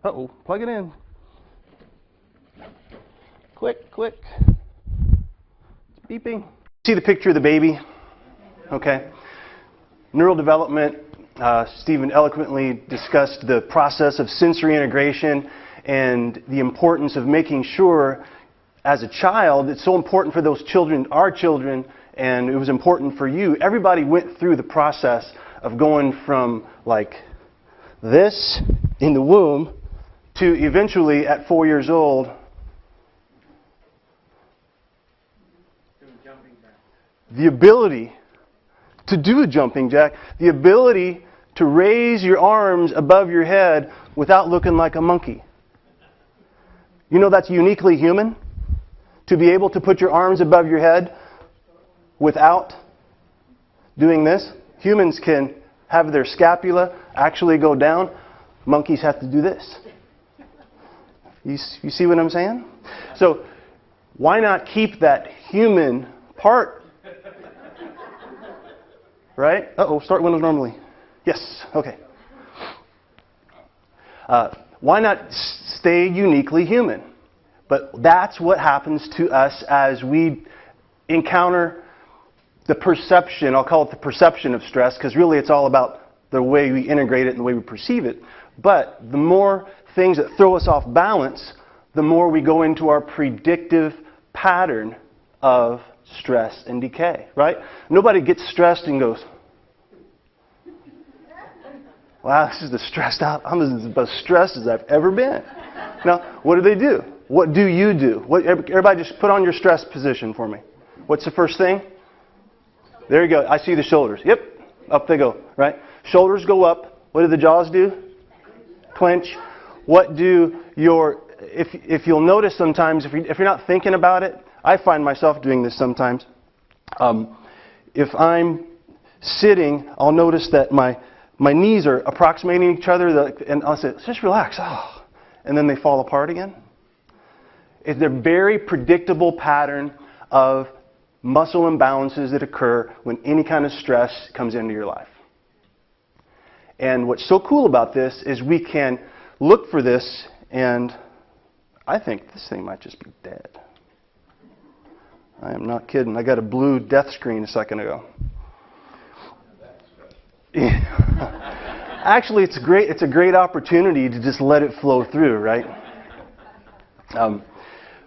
Uh-oh, plug it in. Quick, quick. It's beeping. See the picture of the baby? Okay. Neural development. Stephen eloquently discussed the process of sensory integration and the importance of making sure, as a child, it's so important for those children, our children, and it was important for you. Everybody went through the process of going from like this in the womb to eventually at 4 years old the ability to do a jumping jack, the ability to raise your arms above your head without looking like a monkey. You know that's uniquely human? To be able to put your arms above your head without doing this. Humans can have their scapula actually go down. Monkeys have to do this. You see what I'm saying? So why not keep that human part? Right? Uh-oh, start windows normally. Yes, okay. Why not stay uniquely human? But that's what happens to us as we encounter the perception, I'll call it the perception of stress, because really it's all about the way we integrate it and the way we perceive it. But the more things that throw us off balance, the more we go into our predictive pattern of stress and decay, right? Nobody gets stressed and goes, wow, this is the stressed out, I'm as stressed as I've ever been. Now, what do? What do you do? Everybody just put on your stress position for me. What's the first thing? There you go. I see the shoulders. Yep. Up they go, right? Shoulders go up. What do the jaws do? Clench. What do your... If you'll notice sometimes, if you're not thinking about it, I find myself doing this sometimes. If I'm sitting, I'll notice that my knees are approximating each other, and I'll say, just relax. Oh. And then they fall apart again. It's a very predictable pattern of muscle imbalances that occur when any kind of stress comes into your life. And what's so cool about this is we can look for this, and I think this thing might just be dead. I am not kidding. I got a blue death screen a second ago. Actually, it's a great opportunity to just let it flow through, right?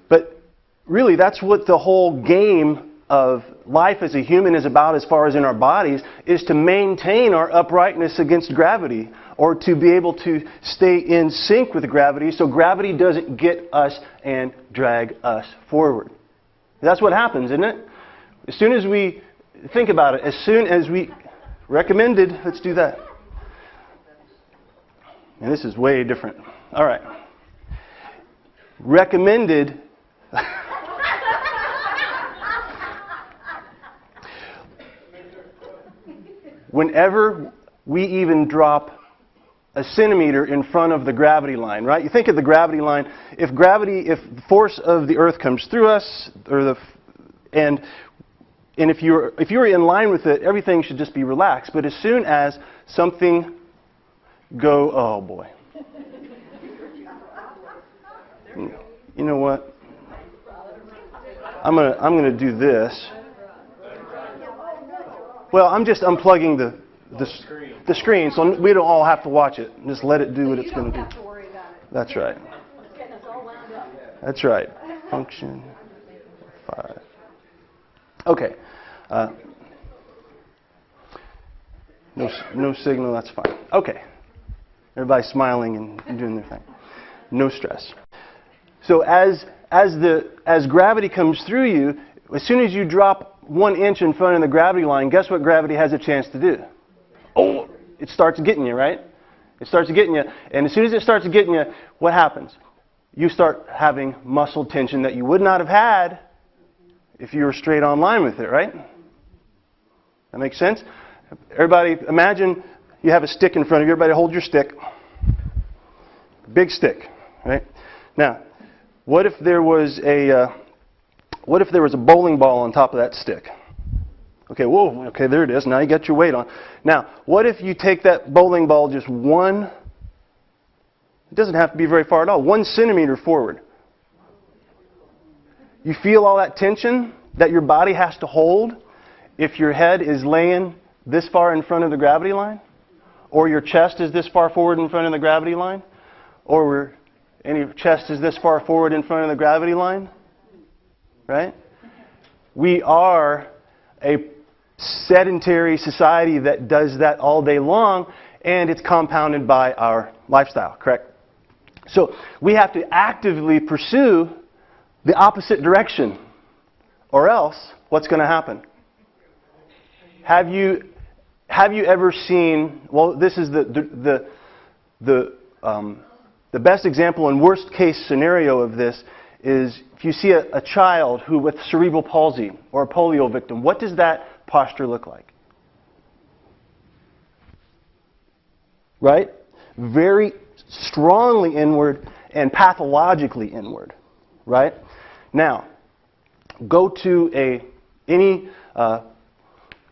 But really, that's what the whole game of life as a human is about, as far as in our bodies, is to maintain our uprightness against gravity, or to be able to stay in sync with gravity so gravity doesn't get us and drag us forward. That's what happens, isn't it? As soon as we think about it, as soon as we recommended, let's do that. And this is way different. All right. Recommended. Whenever we even drop a centimeter in front of the gravity line, right? You think of the gravity line. If the force of the Earth comes through us, and if you're in line with it, everything should just be relaxed. But as soon as something oh boy. You know what? I'm gonna do this. Well, I'm just unplugging the screen, so we don't all have to watch it. Just let it do what it's going to do. Have to worry about it. That's right. It's getting us all wound up. That's right. Function 5. Okay. No signal. That's fine. Okay. Everybody's smiling and doing their thing. No stress. So as gravity comes through you, as soon as you drop 1 inch in front of the gravity line, guess what gravity has a chance to do? Oh, it starts getting you, right? It starts getting you. And as soon as it starts getting you, what happens? You start having muscle tension that you would not have had if you were straight on line with it, right? That makes sense? Everybody, imagine you have a stick in front of you. Everybody hold your stick. Big stick, right? Now, what if there was a bowling ball on top of that stick? Okay, whoa, okay, there it is. Now you got your weight on. Now, what if you take that bowling ball just 1 It doesn't have to be very far at all. 1 centimeter forward. You feel all that tension that your body has to hold if your head is laying this far in front of the gravity line? Or your chest is this far forward in front of the gravity line? Or your chest is this far forward in front of the gravity line? Right? We are a sedentary society that does that all day long, and it's compounded by our lifestyle, correct? So we have to actively pursue the opposite direction, or else what's going to happen? Have you ever seen, well, this is the best example and worst case scenario of this is if you see a child who with cerebral palsy or a polio victim, what does that posture look like? Right? Very strongly inward and pathologically inward. Right? Now, go to any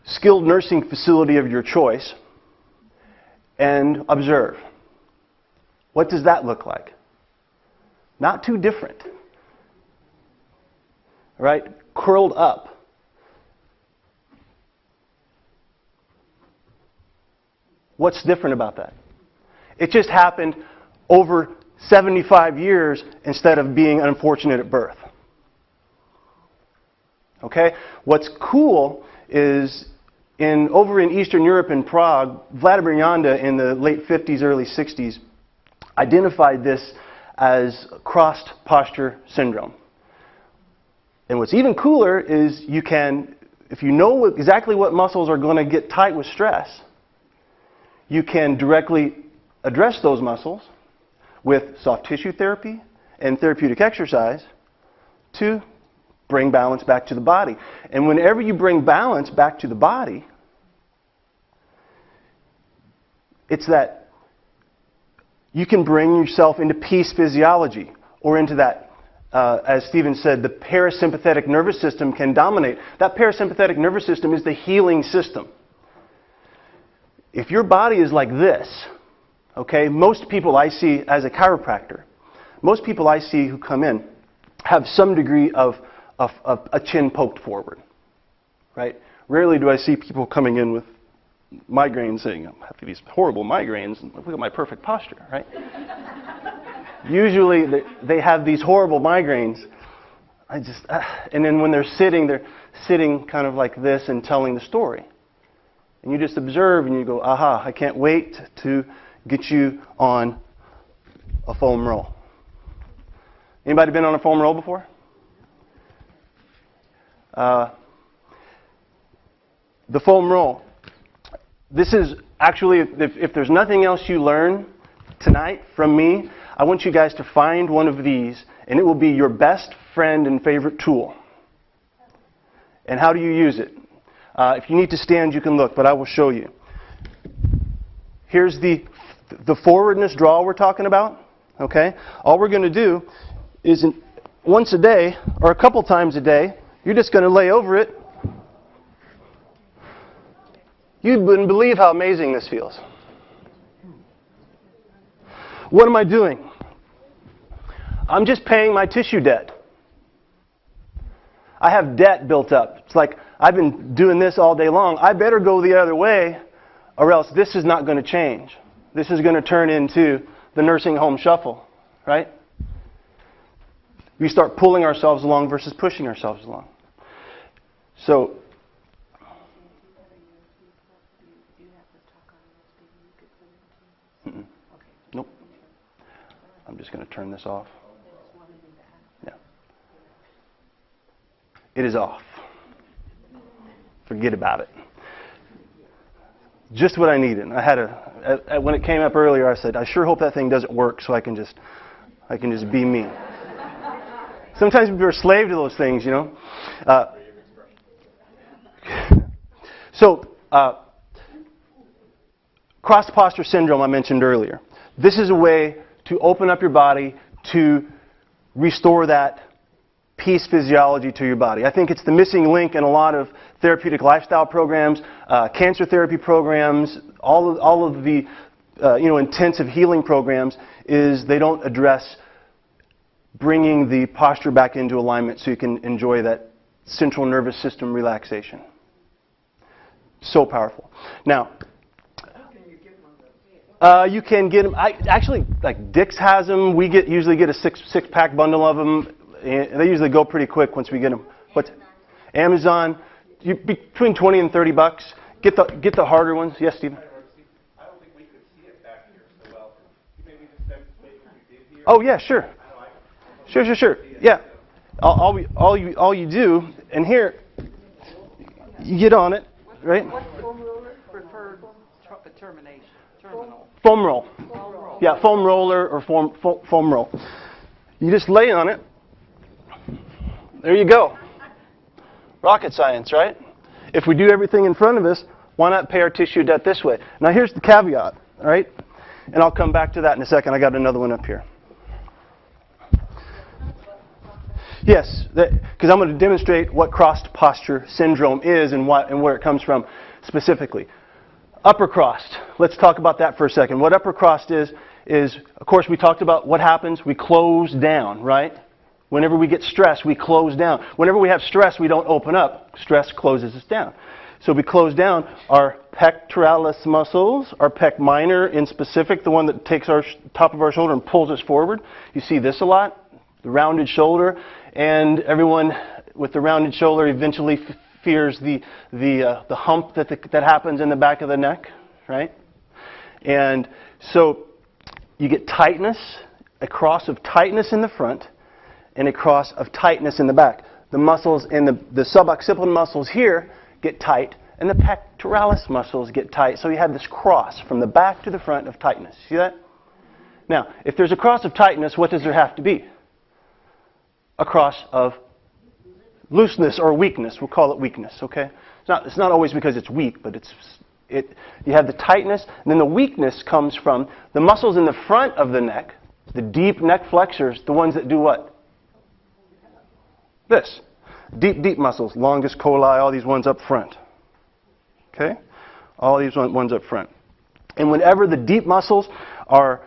skilled nursing facility of your choice and observe. What does that look like? Not too different. Right? Curled up. What's different about that? It just happened over 75 years instead of being unfortunate at birth. Okay? What's cool is over in Eastern Europe in Prague, Vladimir Janda in the late 50s, early 60s identified this as crossed posture syndrome. And what's even cooler is you can, if you know exactly what muscles are going to get tight with stress, you can directly address those muscles with soft tissue therapy and therapeutic exercise to bring balance back to the body. And whenever you bring balance back to the body, it's that you can bring yourself into peace physiology, or into that, as Stephen said, the parasympathetic nervous system can dominate. That parasympathetic nervous system is the healing system. If your body is like this, okay, most people I see as a chiropractor, most people I see who come in have some degree of a chin poked forward, right? Rarely do I see people coming in with migraines saying, I have these horrible migraines, and look at my perfect posture, right? Usually they have these horrible migraines. And then when they're sitting kind of like this and telling the story. And you just observe and you go, aha, I can't wait to get you on a foam roll. Anybody been on a foam roll before? The foam roll. This is actually, if there's nothing else you learn tonight from me, I want you guys to find one of these, and it will be your best friend and favorite tool. And how do you use it? If you need to stand, you can look, but I will show you. Here's the forwardness draw we're talking about. Okay? All we're going to do is once a day, or a couple times a day, you're just going to lay over it. You wouldn't believe how amazing this feels. What am I doing? I'm just paying my tissue debt. I have debt built up. It's like I've been doing this all day long. I better go the other way, or else this is not going to change. This is going to turn into the nursing home shuffle, right? We start pulling ourselves along versus pushing ourselves along. So, nope. I'm just going to turn this off. Yeah. It is off. Forget about it. Just what I needed. I had when it came up earlier, I said, I sure hope that thing doesn't work so I can just be me. Sometimes people are a slave to those things, you know. Cross posture syndrome I mentioned earlier. This is a way to open up your body to restore that peace physiology to your body. I think it's the missing link in a lot of therapeutic lifestyle programs, cancer therapy programs, all of the intensive healing programs is they don't address bringing the posture back into alignment so you can enjoy that central nervous system relaxation. So powerful. Now, you can get them. Actually, like Dick's has them. We usually get a six-pack bundle of them. And they usually go pretty quick once we get them. But Amazon, between 20 and 30 bucks. Get the harder ones. Yes, Stephen. I don't think we could see it back here so well. Maybe just demonstrate what you did here. Oh yeah, sure. Sure. Yeah. All you do, and here, you get on it, right? What's foam roller? Preferred termination. Terminal. Foam roll. Foam roll. Yeah, foam roller or foam roll. You just lay on it. There you go. Rocket science, right? If we do everything in front of us, why not pay our tissue debt this way? Now here's the caveat, all right? And I'll come back to that in a second. I got another one up here. Yes, because I'm going to demonstrate what crossed posture syndrome is and where it comes from specifically. Upper crossed. Let's talk about that for a second. What upper crossed is, of course, we talked about what happens. We close down, right? Whenever we get stressed, we close down. Whenever we have stress, we don't open up. Stress closes us down. So we close down our pectoralis muscles, our pec minor in specific, the one that takes our top of our shoulder and pulls us forward. You see this a lot, the rounded shoulder. And everyone with the rounded shoulder eventually fears the hump that happens in the back of the neck, right? And so you get tightness, a cross of tightness in the front, and a cross of tightness in the back. The muscles in the suboccipital muscles here get tight, and the pectoralis muscles get tight. So you have this cross from the back to the front of tightness. See that? Now, if there's a cross of tightness, what does there have to be? A cross of looseness or weakness. We'll call it weakness, okay? It's not always because it's weak, but you have the tightness, and then the weakness comes from the muscles in the front of the neck, the deep neck flexors, the ones that do what? This. Deep muscles, longus colli, all these ones up front. Okay? All these ones up front. And whenever the deep muscles are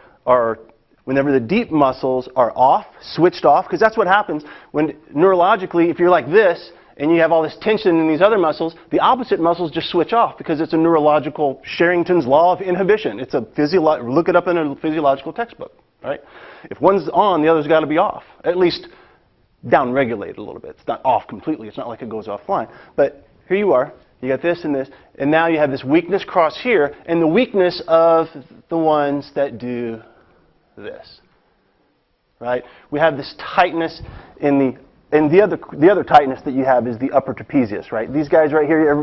off, switched off, because that's what happens when neurologically, if you're like this and you have all this tension in these other muscles, the opposite muscles just switch off because it's a neurological Sherrington's law of inhibition. It's a look it up in a physiological textbook, right? If one's on, the other's got to be off, at least down-regulated a little bit. It's not off completely. It's not like it goes offline. But here you are. You got this and this, and now you have this weakness cross here, and the weakness of the ones that do this, right? We have this tightness and the other tightness that you have is the upper trapezius, right? These guys right here,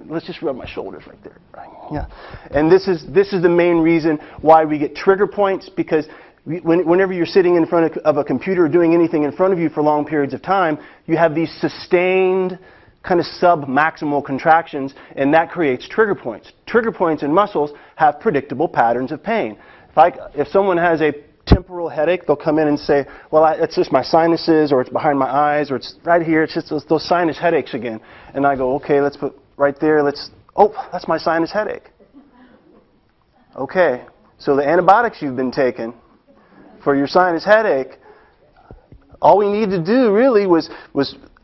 let's just rub my shoulders right there, right? Yeah. And this is the main reason why we get trigger points, because whenever you're sitting in front of a computer or doing anything in front of you for long periods of time, you have these sustained kind of sub-maximal contractions, and that creates trigger points. Trigger points in muscles have predictable patterns of pain. If someone has a temporal headache, they'll come in and say, well, it's just my sinuses, or it's behind my eyes, or it's right here, it's just those sinus headaches again. And I go, okay, let's put right there, that's my sinus headache. Okay, so the antibiotics you've been taking for your sinus headache, all we need to do really was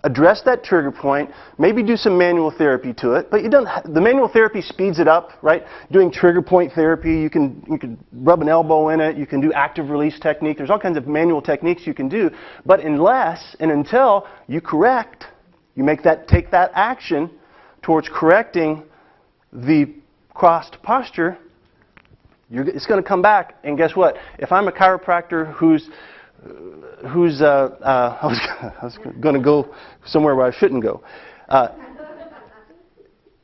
address that trigger point, maybe do some manual therapy to it, but the manual therapy speeds it up, right? Doing trigger point therapy, you can rub an elbow in it, you can do active release technique, there's all kinds of manual techniques you can do, but unless and until you take that action towards correcting the crossed posture, it's going to come back, and guess what? If I'm a chiropractor I was going to go somewhere where I shouldn't go.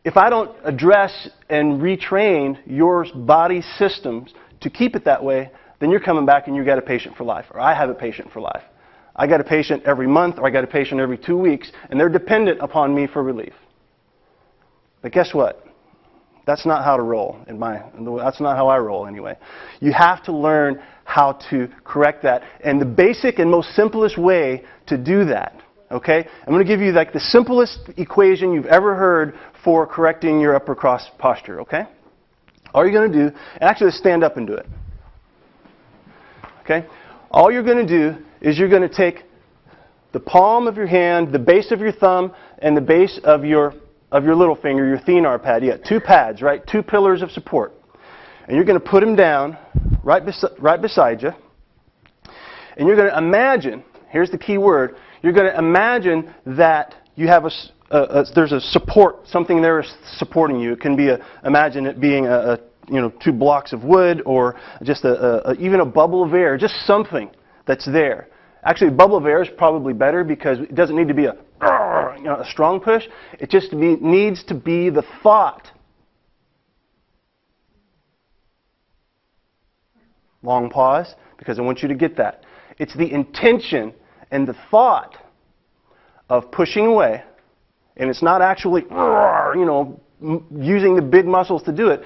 If I don't address and retrain your body systems to keep it that way, then you're coming back and you got a patient for life, or I have a patient for life. I got a patient every month, or I got a patient every 2 weeks, and they're dependent upon me for relief. But guess what? That's not how to roll. That's not how I roll anyway. You have to learn how to correct that. And the basic and most simplest way to do that, okay? I'm going to give you like the simplest equation you've ever heard for correcting your upper cross posture, okay? All you're going to do, and actually stand up and do it. Okay? All you're going to do is you're going to take the palm of your hand, the base of your thumb, and the base of your little finger, your thenar pad. You got two pads, right? Two pillars of support. And you're going to put them down right beside you. And you're going to imagine, here's the key word, you're going to imagine that you have there's a support, something there is supporting you. It can be imagine it being two blocks of wood, or just even a bubble of air, just something that's there. Actually, a bubble of air is probably better because it doesn't need to be a strong push. It just needs to be the thought. Long pause, because I want you to get that. It's the intention and the thought of pushing away, and it's not actually, using the big muscles to do it.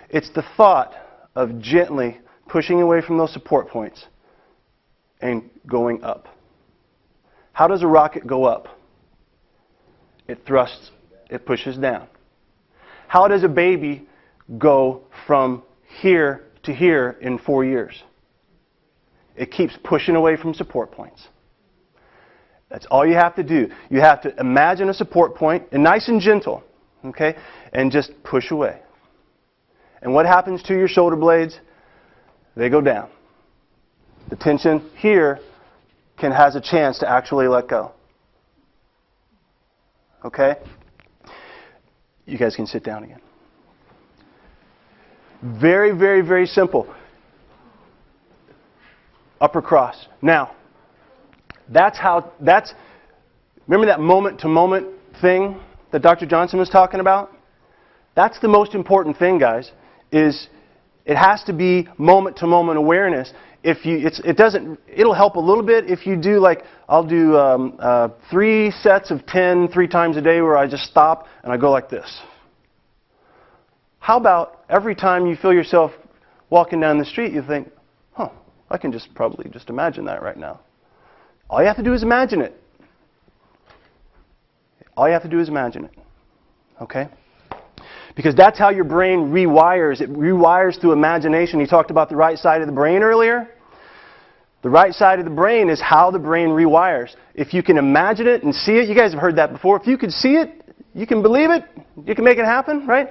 It's the thought of gently pushing away from those support points and going up. How does a rocket go up? It thrusts, it pushes down. How does a baby go from here to here in 4 years? It keeps pushing away from support points. That's all you have to do. You have to imagine a support point, and nice and gentle, okay, and just push away. And what happens to your shoulder blades? They go down. The tension here has a chance to actually let go. Okay? You guys can sit down again. Very, very, very simple. Upper cross. Now, remember that moment-to-moment thing that Dr. Johnson was talking about? That's the most important thing, guys, is it has to be moment-to-moment awareness. It'll help a little bit if you do, like, I'll do 3 sets of 10 3 times a day where I just stop and I go like this. How about every time you feel yourself walking down the street, you think, I can probably just imagine that right now. All you have to do is imagine it. All you have to do is imagine it. Okay? Because that's how your brain rewires. It rewires through imagination. He talked about the right side of the brain earlier. The right side of the brain is how the brain rewires. If you can imagine it and see it, you guys have heard that before. If you can see it, you can believe it, you can make it happen, right?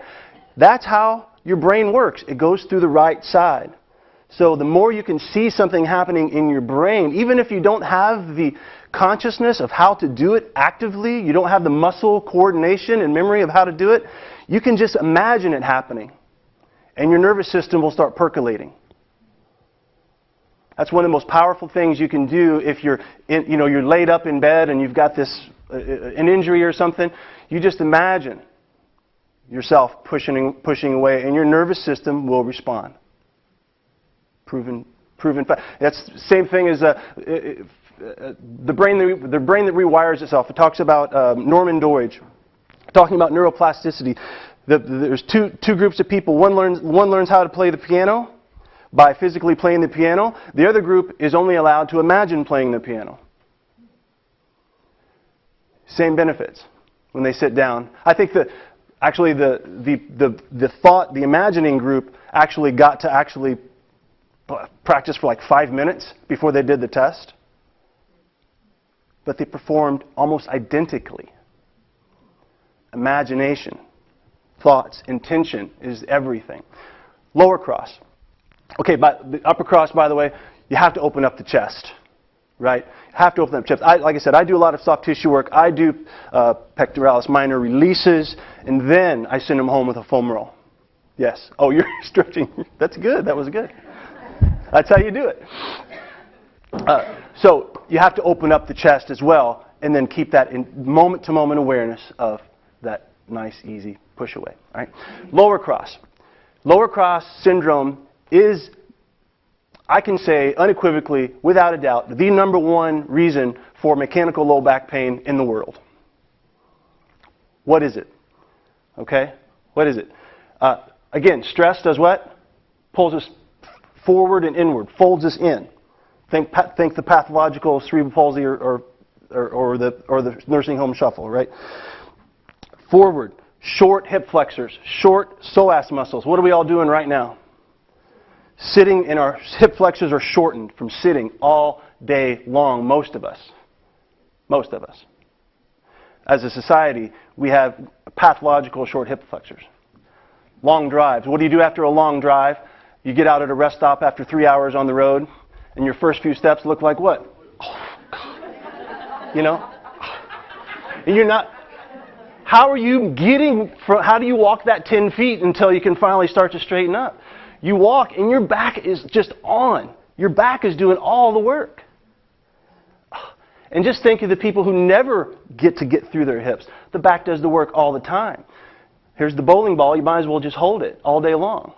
That's how your brain works. It goes through the right side. So the more you can see something happening in your brain, even if you don't have the consciousness of how to do it actively, you don't have the muscle coordination and memory of how to do it, you can just imagine it happening. And your nervous system will start percolating. That's one of the most powerful things you can do if you're laid up in bed and you've got an injury or something. You just imagine yourself pushing away, and your nervous system will respond. Proven fact. That's the same thing as the brain that rewires itself. It talks about Norman Doidge talking about neuroplasticity. There's two groups of people. One learns how to play the piano by physically playing the piano. The other group is only allowed to imagine playing the piano. Same benefits when they sit down. I think that actually the imagining group actually got to practice for like 5 minutes before they did the test. But they performed almost identically. Imagination, thoughts, intention is everything. Lower cross. Okay, but the upper cross, by the way, you have to open up the chest, right? You have to open up the chest. Like I said, I do a lot of soft tissue work. I do pectoralis minor releases, and then I send them home with a foam roll. Yes. Oh, you're stretching. That's good. That was good. That's how you do it. So you have to open up the chest as well, and then keep that in moment-to-moment awareness of that nice, easy push away. All right? Lower cross. Lower cross syndrome is, I can say unequivocally, without a doubt, the #1 reason for mechanical low back pain in the world. What is it? Okay? What is it? Again, stress does what? Pulls us forward and inward, folds us in. Think the pathological cerebral palsy or the nursing home shuffle, right? Forward, Short hip flexors, short psoas muscles. What are we all doing right now? Sitting, and our hip flexors are shortened from sitting all day long, most of us. Most of us. As a society, we have pathological short hip flexors. Long drives. What do you do after a long drive? You get out at a rest stop after 3 hours on the road, and your first few steps look like what? Oh, God. You know? And you're not... How are you getting... How do you walk that 10 feet until you can finally start to straighten up? You walk, and your back is just on. Your back is doing all the work. And just think of the people who never get through their hips. The back does the work all the time. Here's the bowling ball. You might as well just hold it all day long.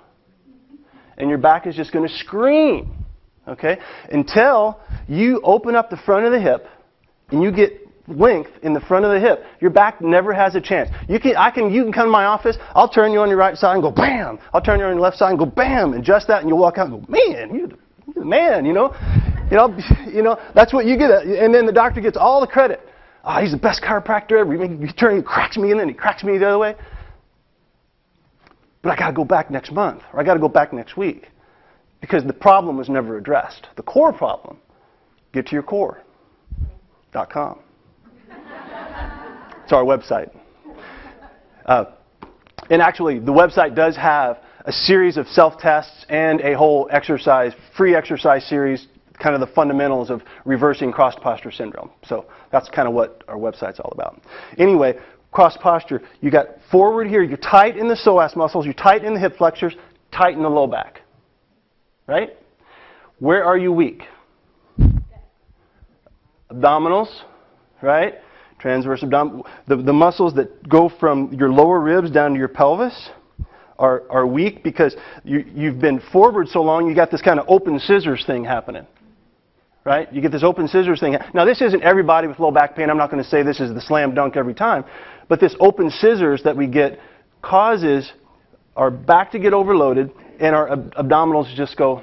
And your back is just going to scream. Okay? Until you open up the front of the hip and you get length in the front of the hip, your back never has a chance. You can come to my office, I'll turn you on your right side and go bam. I'll turn you on your left side and go bam. And just that, and you'll walk out and go, man, you're the man, you know. You know, that's what you get. And then the doctor gets all the credit. Oh, he's the best chiropractor ever. He cracks me in, and he cracks me the other way. But I got to go back next month, or I got to go back next week, because the problem was never addressed. The core problem. Get to your core.com. It's our website. And actually, the website does have a series of self-tests and a whole free exercise series, kind of the fundamentals of reversing cross-posture syndrome. So that's kind of what our website's all about. Anyway, cross-posture, you got forward here, you're tight in the psoas muscles, you're tight in the hip flexors, tight in the low back. Right? Where are you weak? Abdominals, right? Transverse abdominal. The muscles that go from your lower ribs down to your pelvis are weak because you've been forward so long, you got this kind of open scissors thing happening. Right? You get this open scissors thing. Now, this isn't everybody with low back pain. I'm not going to say this is the slam dunk every time. But this open scissors that we get causes our back to get overloaded and our abdominals to just go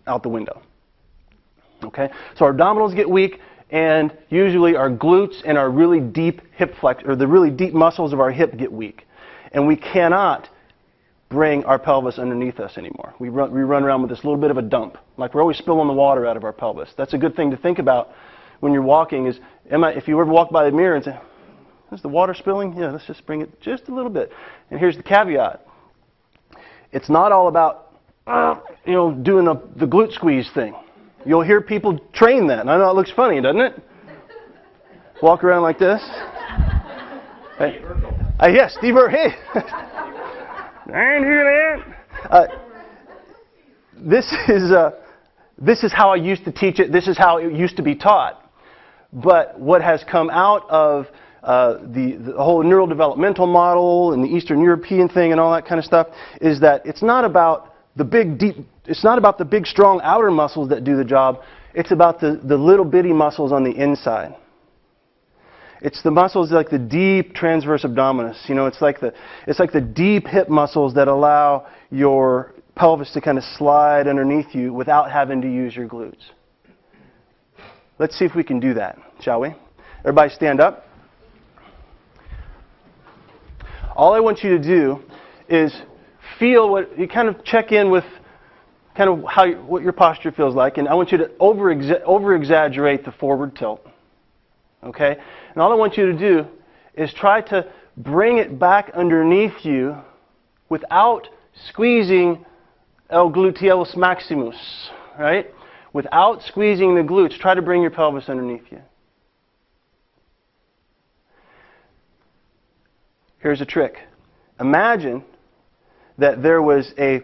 out the window. Okay? So our abdominals get weak, and usually our glutes and our really deep hip flex, or the really deep muscles of our hip get weak. And we cannot bring our pelvis underneath us anymore. We run around with this little bit of a dump. Like we're always spilling the water out of our pelvis. That's a good thing to think about when you're walking is, if you ever walk by the mirror and say, is the water spilling? Yeah, let's just bring it just a little bit. And here's the caveat. It's not all about, doing the glute squeeze thing. You'll hear people train that. And I know it looks funny, doesn't it? Walk around like this. Hey. Yes, Steve Urkel. Hey. I ain't hear that. This is how I used to teach it. This is how it used to be taught. But what has come out of the whole neurodevelopmental model and the Eastern European thing and all that kind of stuff is that it's not about the big strong outer muscles that do the job. It's about the little bitty muscles on the inside. It's the muscles like the deep transverse abdominis. It's like the deep hip muscles that allow your pelvis to kind of slide underneath you without having to use your glutes. Let's see if we can do that, shall we? Everybody stand up. All I want you to do is feel you kind of check in with kind of what your posture feels like, and I want you to over-exaggerate the forward tilt. Okay? And all I want you to do is try to bring it back underneath you without squeezing el gluteus maximus, right? Without squeezing the glutes, try to bring your pelvis underneath you. Here's a trick. Imagine that there was a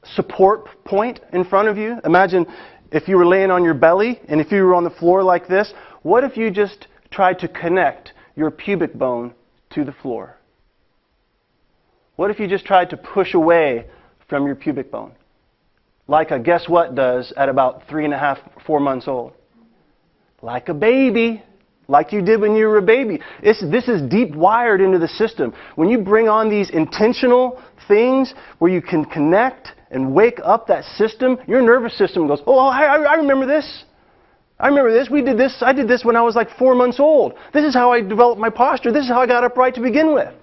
support point in front of you. Imagine if you were laying on your belly and if you were on the floor like this. What if you just tried to connect your pubic bone to the floor? What if you just tried to push away from your pubic bone? Like a guess what does at about 3.5, 4 months old. Like a baby. Like you did when you were a baby. This is deep wired into the system. When you bring on these intentional things where you can connect and wake up that system, your nervous system goes, oh, I remember this. I remember this. We did this. I did this when I was like 4 months old. This is how I developed my posture. This is how I got upright to begin with.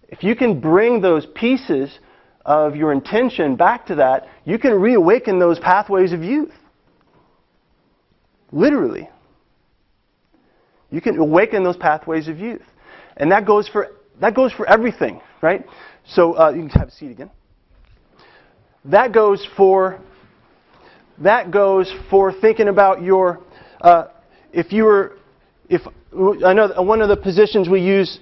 if you can bring those pieces of your intention back to that, you can reawaken those pathways of youth. Literally. You can awaken those pathways of youth. And that goes for everything, right? So you can have a seat again. That goes for thinking about your I know one of the positions we use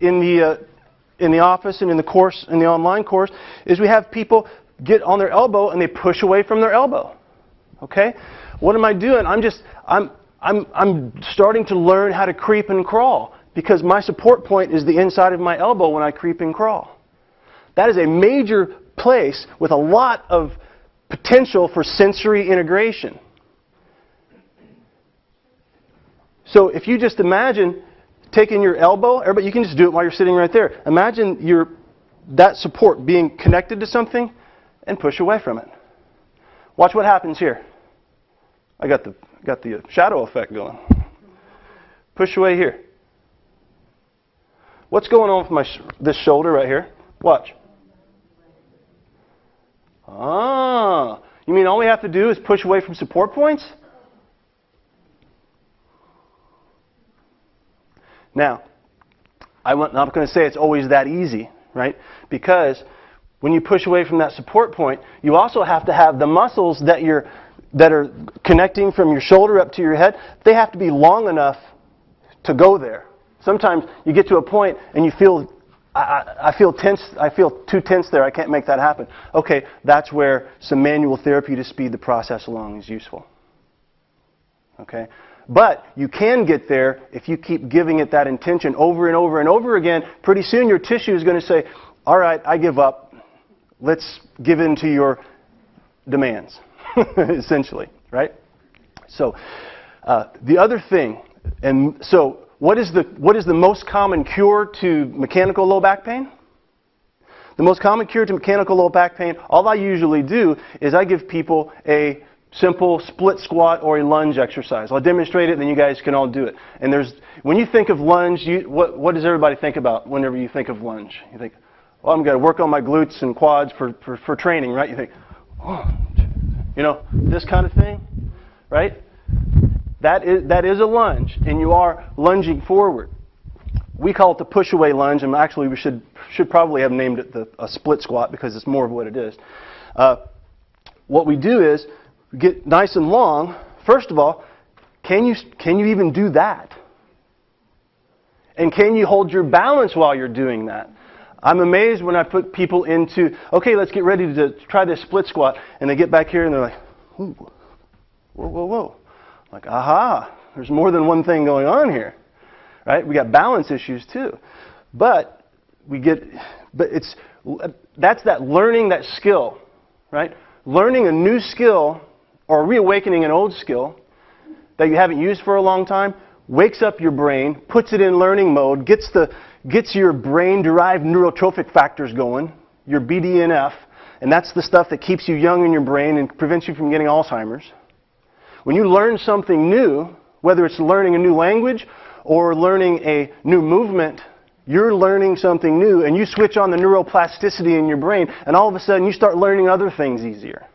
in the office and in the course, in the online course, is we have people get on their elbow and they push away from their elbow. Okay? What am I doing? I'm starting to learn how to creep and crawl because my support point is the inside of my elbow when I creep and crawl. That is a major place with a lot of potential for sensory integration. So if you just imagine taking your elbow, everybody, you can just do it while you're sitting right there. Imagine that support being connected to something and push away from it. Watch what happens here. I got the shadow effect going. Push away here. What's going on with this shoulder right here? Watch. Ah, you mean all we have to do is push away from support points? Now, I'm not going to say it's always that easy, right? Because when you push away from that support point, you also have to have the muscles that are connecting from your shoulder up to your head. They have to be long enough to go there. Sometimes you get to a point and you feel, I feel tense. I feel too tense there. I can't make that happen. Okay, that's where some manual therapy to speed the process along is useful. Okay? But you can get there if you keep giving it that intention over and over and over again. Pretty soon your tissue is going to say, all right, I give up. Let's give in to your demands, essentially, right? So the other thing, and so what is the most common cure to mechanical low back pain? The most common cure to mechanical low back pain, all I usually do is I give people a simple split squat or a lunge exercise. I'll demonstrate it, then you guys can all do it. And when you think of lunge, what does everybody think about whenever you think of lunge? You think, well, I'm going to work on my glutes and quads for training, right? You think, oh, this kind of thing, right? That is a lunge, and you are lunging forward. We call it the push-away lunge, and actually we should probably have named it a split squat because it's more of what it is. What we do is we get nice and long. First of all, can you even do that? And can you hold your balance while you're doing that? I'm amazed when I put people into, okay, let's get ready to try this split squat, and they get back here and they're like, ooh, whoa, whoa, whoa. Like, aha, there's more than one thing going on here, right? We got balance issues too. But that's that learning that skill, right? Learning a new skill or reawakening an old skill that you haven't used for a long time wakes up your brain, puts it in learning mode, gets your brain-derived neurotrophic factors going, your BDNF, and that's the stuff that keeps you young in your brain and prevents you from getting Alzheimer's. When you learn something new, whether it's learning a new language or learning a new movement, you're learning something new and you switch on the neuroplasticity in your brain and all of a sudden you start learning other things easier.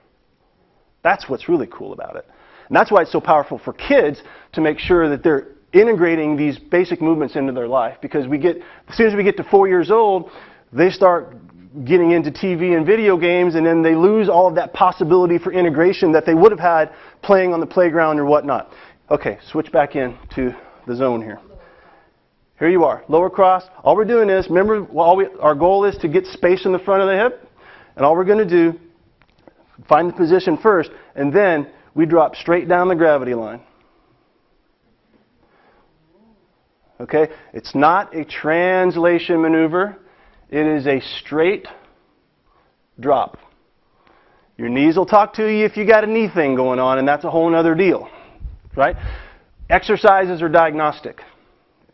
That's what's really cool about it. And that's why it's so powerful for kids to make sure that they're integrating these basic movements into their life, because as soon as we get to 4 years old, they start getting into TV and video games, and then they lose all of that possibility for integration that they would have had playing on the playground or whatnot. Okay, switch back into the zone here. Here you are, lower cross. All we're doing is, remember, our goal is to get space in the front of the hip, and all we're going to do, find the position first, and then we drop straight down the gravity line. Okay? It's not a translation maneuver. It is a straight drop. Your knees will talk to you if you got a knee thing going on, and that's a whole other deal. Right? Exercises are diagnostic.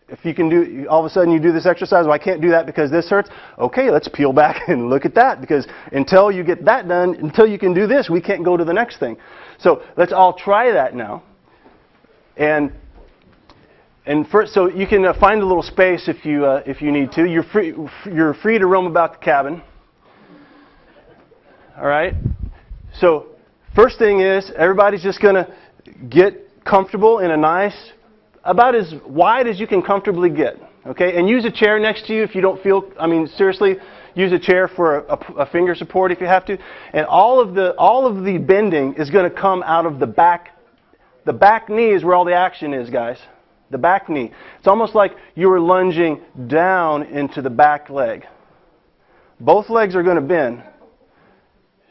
If you can do, all of a sudden you do this exercise, well, I can't do that because this hurts. Okay, let's peel back and look at that, because until you get that done, until you can do this, we can't go to the next thing. So let's all try that now. And And first, so you can find a little space if you need to. You're free to roam about the cabin. All right. So first thing is everybody's just going to get comfortable in a nice, about as wide as you can comfortably get. Okay. And use a chair next to you if you don't feel. I mean, seriously, use a chair for a finger support if you have to. And all of the bending is going to come out of the back. The back knee is where all the action is, guys. The back knee. It's almost like you were lunging down into the back leg. Both legs are going to bend.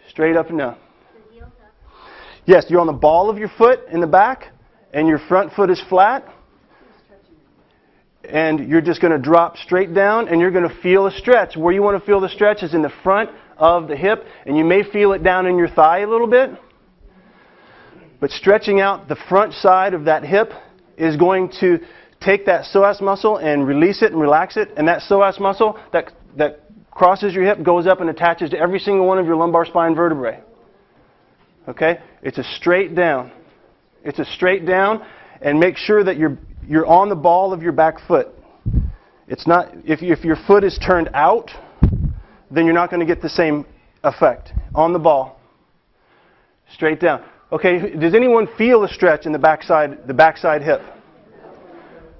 Straight up and down. Yes, you're on the ball of your foot in the back, and your front foot is flat. And you're just going to drop straight down, and you're going to feel a stretch. Where you want to feel the stretch is in the front of the hip, and you may feel it down in your thigh a little bit. But stretching out the front side of that hip is going to take that psoas muscle and release it and relax it. And that psoas muscle that crosses your hip goes up and attaches to every single one of your lumbar spine vertebrae. Okay? It's a straight down. It's a straight down, and make sure that you're on the ball of your back foot. It's not, if your foot is turned out, then you're not going to get the same effect. On the ball. Straight down. Okay, does anyone feel a stretch in the backside hip?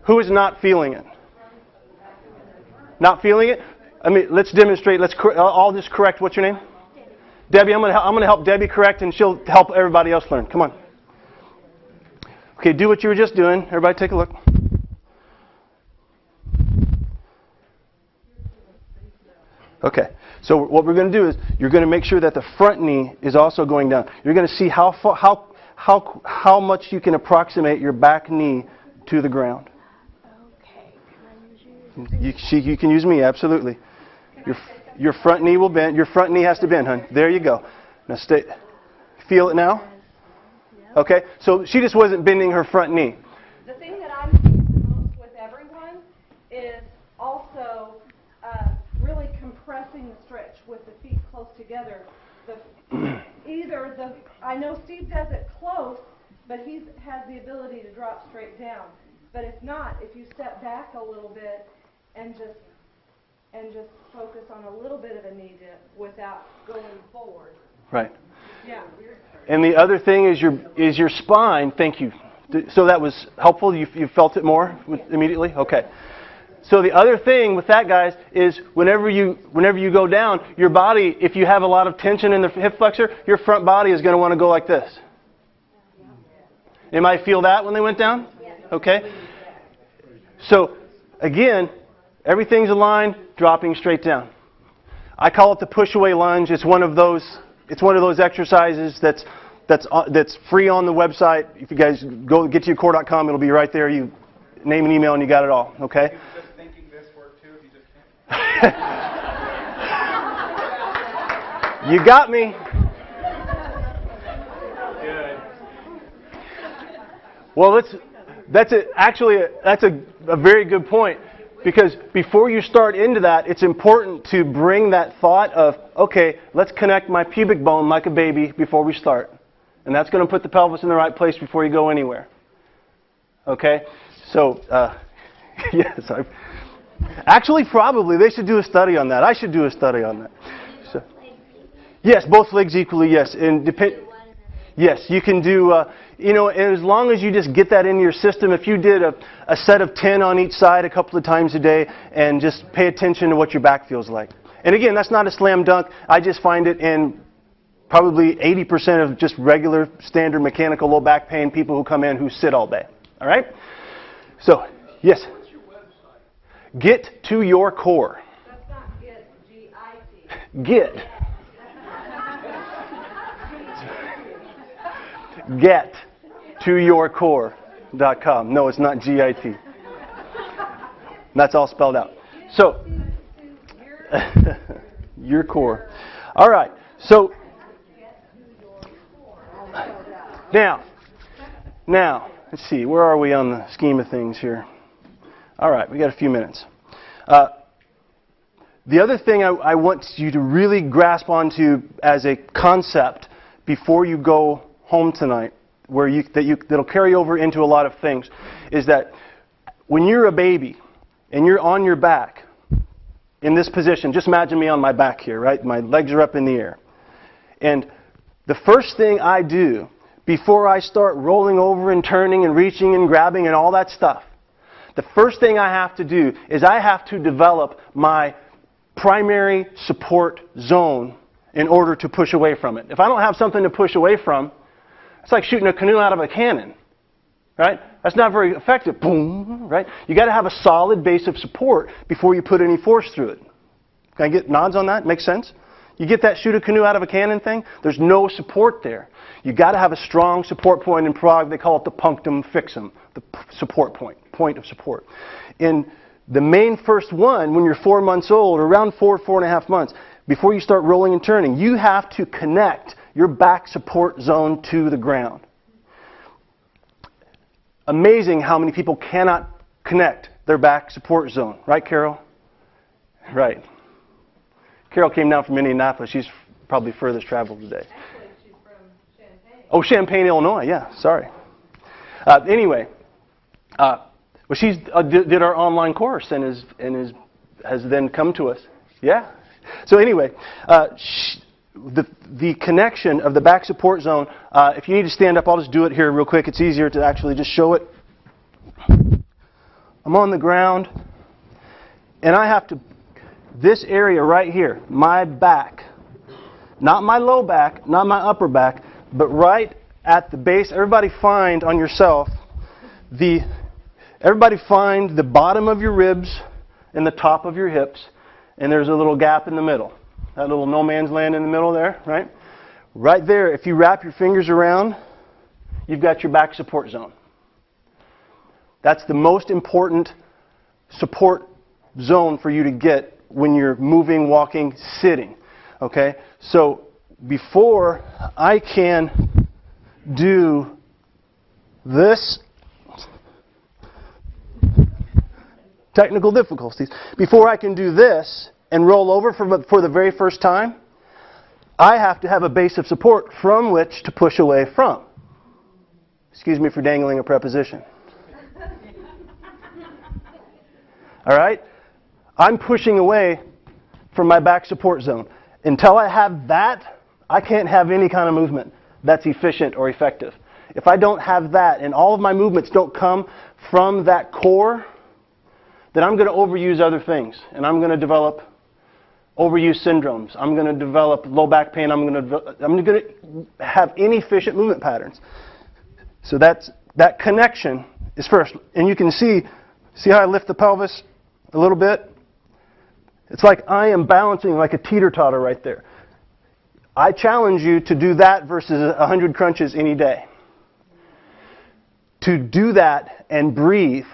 Who is not feeling it? Not feeling it? I mean, let's demonstrate. I'll just correct. What's your name? Debbie. I'm going to help Debbie correct, and she'll help everybody else learn. Come on. Okay, do what you were just doing. Everybody take a look. Okay, so what we're going to do is you're going to make sure that the front knee is also going down. You're going to see how much you can approximate your back knee to the ground. Okay. You can use me, absolutely. Your front knee will bend. Your front knee has to bend, hon. There you go. Now stay. Feel it now? Okay, so she just wasn't bending her front knee. The thing that I'm seeing the most with everyone is also really compressing the stretch with the feet close together. I know Steve does it close, but he has the ability to drop straight down. But if not, if you step back a little bit and just focus on a little bit of a knee dip without going forward. Right. Yeah. And the other thing is your spine. Thank you. So that was helpful. You felt it more immediately. Okay. So the other thing with that, guys, is whenever you go down, your body, if you have a lot of tension in the hip flexor, your front body is going to want to go like this. Anybody feel that when they went down? Okay. So again, everything's aligned, dropping straight down. I call it the pushaway lunge. It's one of those exercises that's free on the website. If you guys go get to yourcore.com, it'll be right there. You name and email, and you got it all. Okay. You got me. Good. Well, that's a very good point, because before you start into that, it's important to bring that thought of, okay, let's connect my pubic bone like a baby before we start. And that's going to put the pelvis in the right place before you go anywhere. Okay? So, yes, actually, probably, they should do a study on that. I should do a study on that. So, yes, both legs equally, yes. And yes, you can do, and as long as you just get that into your system, if you did a set of 10 on each side a couple of times a day, and just pay attention to what your back feels like. And again, that's not a slam dunk. I just find it in probably 80% of just regular, standard mechanical low back pain people who come in who sit all day. All right? So, yes. Get to your core. That's not get, G-I-T. Get. Get to yourcore.com. No, it's not G-I-T. That's all spelled out. So, your core. All right. So, now, let's see. Where are we on the scheme of things here? All right, we got a few minutes. The other thing I want you to really grasp onto as a concept before you go home tonight, that'll carry over into a lot of things, is that when you're a baby and you're on your back in this position, just imagine me on my back here, right? My legs are up in the air. And the first thing I do before I start rolling over and turning and reaching and grabbing and all that stuff, the first thing I have to do is I have to develop my primary support zone in order to push away from it. If I don't have something to push away from, it's like shooting a canoe out of a cannon, right? That's not very effective. Boom, right? You got to have a solid base of support before you put any force through it. Can I get nods on that? Makes sense? You get that shoot a canoe out of a cannon thing? There's no support there. You got to have a strong support point in Prague. They call it the punctum fixum, the support point of support. In the main first one, when you're 4 months old, or around 4.5 months, before you start rolling and turning, you have to connect your back support zone to the ground. Amazing how many people cannot connect their back support zone. Right, Carol? Right. Carol came down from Indianapolis. She's probably furthest traveled today. Actually, she's from Champaign. Oh, Champaign, Illinois. Yeah, sorry. Anyway, well, she's did our online course and has then come to us. Yeah. So anyway, the connection of the back support zone. If you need to stand up, I'll just do it here real quick. It's easier to actually just show it. I'm on the ground, and I have to. This area right here, my back, not my low back, not my upper back, but right at the base. Everybody find on yourself everybody find the bottom of your ribs and the top of your hips, and there's a little gap in the middle. That little no man's land in the middle there, right? Right there, if you wrap your fingers around, you've got your back support zone. That's the most important support zone for you to get when you're moving, walking, sitting. Okay? So before I can do this, technical difficulties, before I can do this and roll over for the very first time, I have to have a base of support from which to push away from. Excuse me for dangling a preposition. All right? I'm pushing away from my back support zone. Until I have that, I can't have any kind of movement that's efficient or effective. If I don't have that and all of my movements don't come from that core, then I'm going to overuse other things. And I'm going to develop overuse syndromes. I'm going to develop low back pain. I'm going to have inefficient movement patterns. So that connection is first. And you can see how I lift the pelvis a little bit? It's like I am balancing like a teeter-totter right there. I challenge you to do that versus 100 crunches any day. To do that and breathe.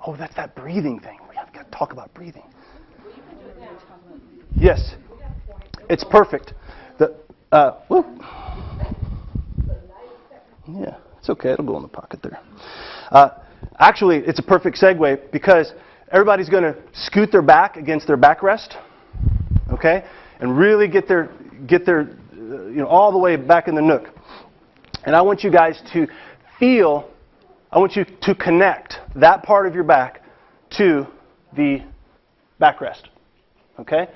Oh, that's that breathing thing. We have got to talk about breathing. Yes. It's perfect. Whoop. Yeah, it's okay. It'll go in the pocket there. Actually, it's a perfect segue because everybody's going to scoot their back against their backrest, okay, and really get their all the way back in the nook. And I want you guys to feel. I want you to connect that part of your back to the backrest, okay?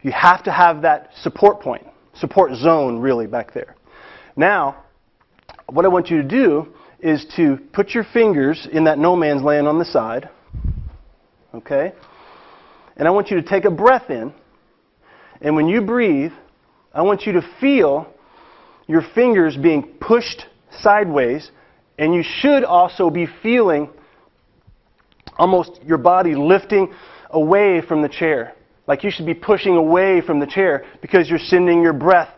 You have to have that support point, support zone really back there. Now, what I want you to do is to put your fingers in that no man's land on the side, okay? And I want you to take a breath in, and when you breathe, I want you to feel your fingers being pushed sideways, and you should also be feeling almost your body lifting away from the chair. Like you should be pushing away from the chair because you're sending your breath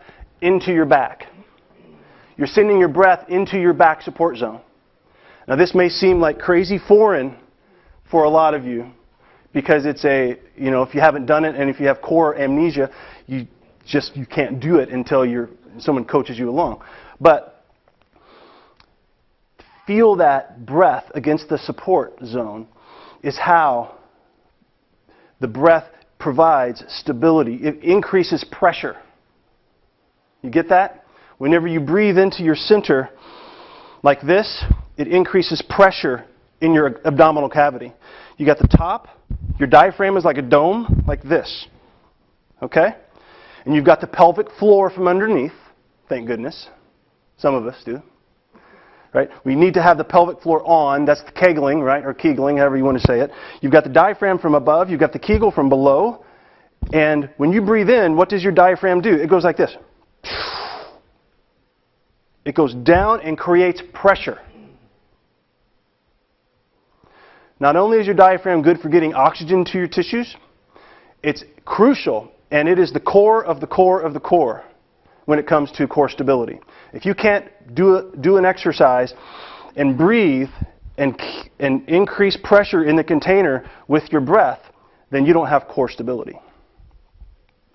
into your back. You're sending your breath into your back support zone. Now this may seem like crazy foreign for a lot of you because it's if you haven't done it and if you have core amnesia, you can't do it until someone coaches you along. But feel that breath against the support zone is how the breath provides stability. It increases pressure. You get that? Whenever you breathe into your center like this, it increases pressure in your abdominal cavity. You got the top, your diaphragm is like a dome, like this. Okay? And you've got the pelvic floor from underneath, thank goodness. Some of us do. Right? We need to have the pelvic floor on, that's the kegling, right? Or kegling, however you want to say it. You've got the diaphragm from above, you've got the kegel from below. And when you breathe in, what does your diaphragm do? It goes like this. It goes down and creates pressure. Not only is your diaphragm good for getting oxygen to your tissues, it's crucial, and it is the core of the core of the core when it comes to core stability. If you can't do an exercise and breathe and increase pressure in the container with your breath, then you don't have core stability.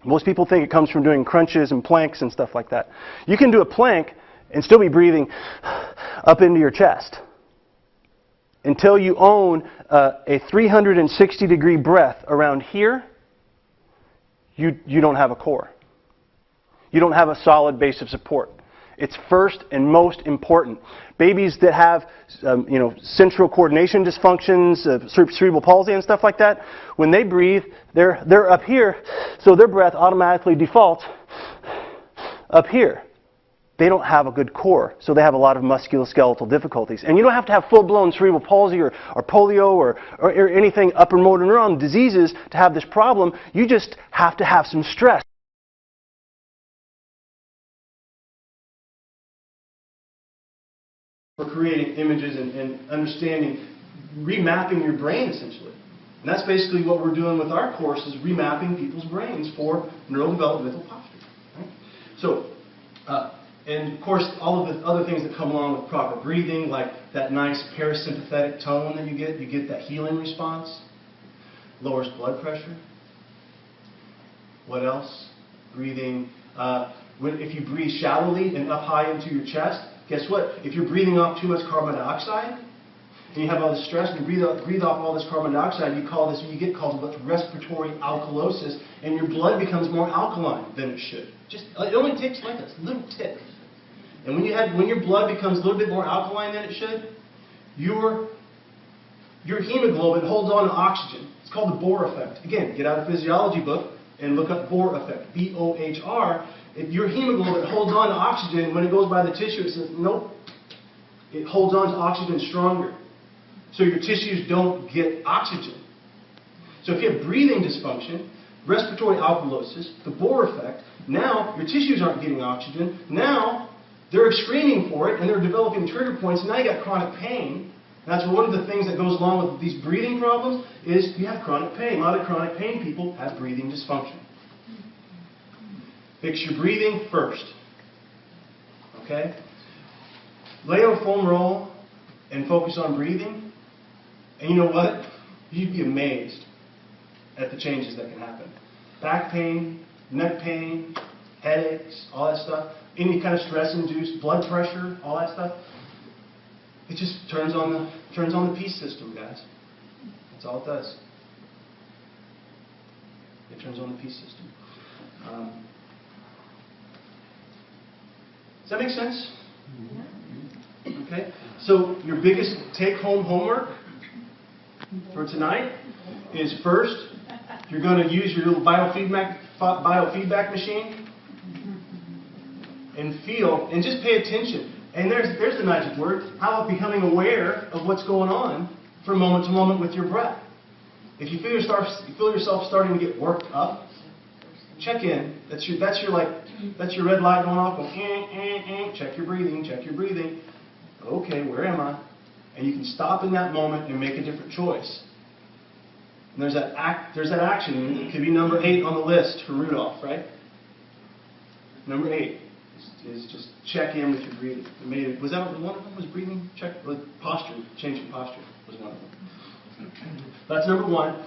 Most people think it comes from doing crunches and planks and stuff like that. You can do a plank and still be breathing up into your chest. Until you own a 360-degree breath around here, you don't have a core. You don't have a solid base of support. It's first and most important. Babies that have central coordination dysfunctions, cerebral palsy and stuff like that, when they breathe, they're up here, so their breath automatically defaults up here. They don't have a good core, so they have a lot of musculoskeletal difficulties. And you don't have to have full-blown cerebral palsy or polio or anything upper motor neuron diseases to have this problem. You just have to have some stress. For creating images and understanding, remapping your brain essentially. And that's basically what we're doing with our course, is remapping people's brains for neurodevelopmental posture. Right? So, and of course, all of the other things that come along with proper breathing, like that nice parasympathetic tone that you get that healing response, lowers blood pressure. What else? Breathing. If you breathe shallowly and up high into your chest, guess what? If you're breathing off too much carbon dioxide, and you have all this stress, and you breathe off all this carbon dioxide, you get called respiratory alkalosis, and your blood becomes more alkaline than it should. It only takes like a little tick. And when your blood becomes a little bit more alkaline than it should, your hemoglobin holds on to oxygen. It's called the Bohr effect. Again, get out a physiology book and look up Bohr effect, B-O-H-R. If your hemoglobin holds on to oxygen, when it goes by the tissue, it says, nope. It holds on to oxygen stronger. So your tissues don't get oxygen. So if you have breathing dysfunction, respiratory alkalosis, the Bohr effect, now your tissues aren't getting oxygen. Now they're screaming for it and they're developing trigger points. Now you got chronic pain. That's one of the things that goes along with these breathing problems is you have chronic pain. A lot of chronic pain people have breathing dysfunction. Fix your breathing first. Okay? Lay on a foam roll and focus on breathing. And you know what? You'd be amazed at the changes that can happen. Back pain, neck pain, headaches, all that stuff. Any kind of stress-induced blood pressure, all that stuff. It just turns on the peace system, guys. That's all it does. It turns on the peace system. Does that make sense? Okay. So your biggest take-home homework for tonight is first, you're going to use your little biofeedback machine and feel and just pay attention. And there's the magic word. How about becoming aware of what's going on from moment to moment with your breath? If you feel yourself starting to get worked up, check in. That's your red light going off. Go, check your breathing. Check your breathing. Okay, where am I? And you can stop in that moment and make a different choice. And there's that action. It could be number 8 on the list for Rudolph, right? Number 8 is just check in with your breathing. Was that one of them? Was breathing? Posture, changing posture was one of them. That's number 1.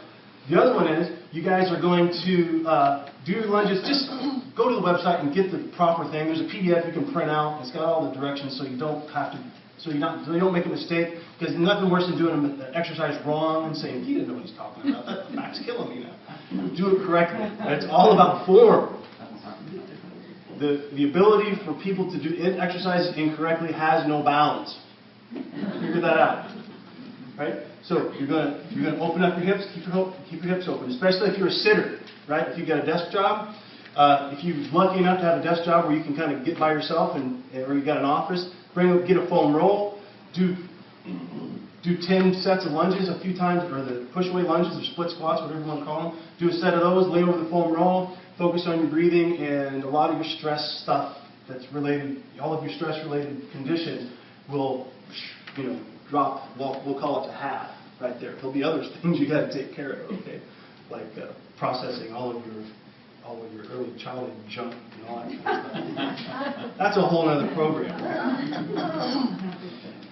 The other one is you guys are going to do your lunges. Just go to the website and get the proper thing. There's a PDF you can print out. It's got all the directions, so you don't have to. So you don't make a mistake, because nothing worse than doing an exercise wrong and saying, he didn't know what he's talking about. That back's killing me now. Do it correctly. It's all about form. The ability for people to do exercises incorrectly has no bounds. Figure that out. right? So you're gonna open up your hips, keep your hips open, especially if you're a sitter, right? If you've got a desk job, if you're lucky enough to have a desk job where you can kind of get by yourself, or you've got an office, get a foam roll, do 10 sets of lunges a few times, or the push-away lunges or split squats, whatever you want to call them. Do a set of those, lay over the foam roll, focus on your breathing, and a lot of your stress stuff that's related, all of your stress-related conditions will, drop. We'll call it to half right there. There'll be other things you got to take care of, okay, like processing all of your early childhood junk and all that kind of stuff. That's a whole other program.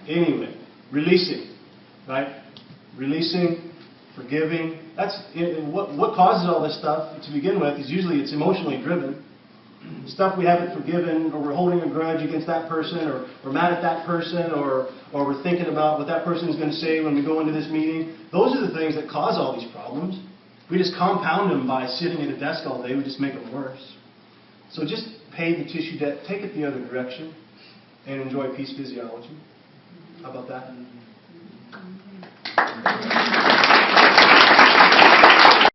Anyway, releasing, right? Releasing, forgiving. That's what causes all this stuff to begin with. Is usually it's emotionally driven. Stuff we haven't forgiven, or we're holding a grudge against that person, or we're mad at that person, or we're thinking about what that person is going to say when we go into this meeting. Those are the things that cause all these problems. We just compound them by sitting at a desk all day. We just make them worse. So just pay the tissue debt, take it the other direction, and enjoy peace physiology. How about that?